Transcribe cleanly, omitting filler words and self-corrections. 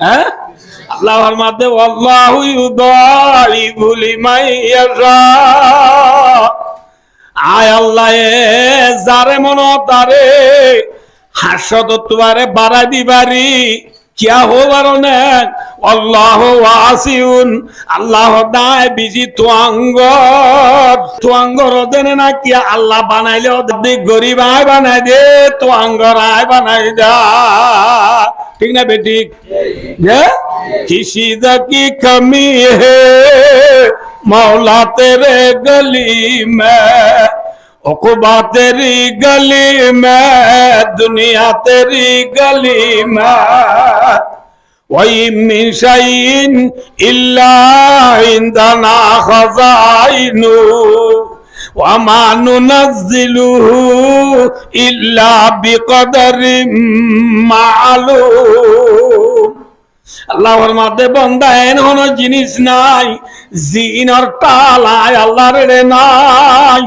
হ্যাঁ আল্লাহর মধ্যে আল্লাহু ইউদাইফু লিমান ইয়াশা আয় আল্লাহ যারে মন তারে হাসত তুয়ারে বাড়াই দিবারি কিয়া হবার না আল্লাহ ওয়াসিউন আল্লাহ দায় বিজি তোয়াঙ্গর দেনে না কি আল্লাহ বানাইলে ওদের গরিব আয় বানাই দে তোয়াঙ্গর আয় বানাই দা ঠিক না বেটি যে किसी की कमी है मौला तेरे गली में उक़बा तेरी गली में दुनिया तेरी गली में वही मिन शैइन इल्ला इंदना खज़ाइनु वमा नुनज़्ज़िलुहु इल्ला बिक़दरिम मालूम আল্লাহর মধ্যে বান্দা এমন জিনিস নাই জিনর টালায় আল্লাহর নাই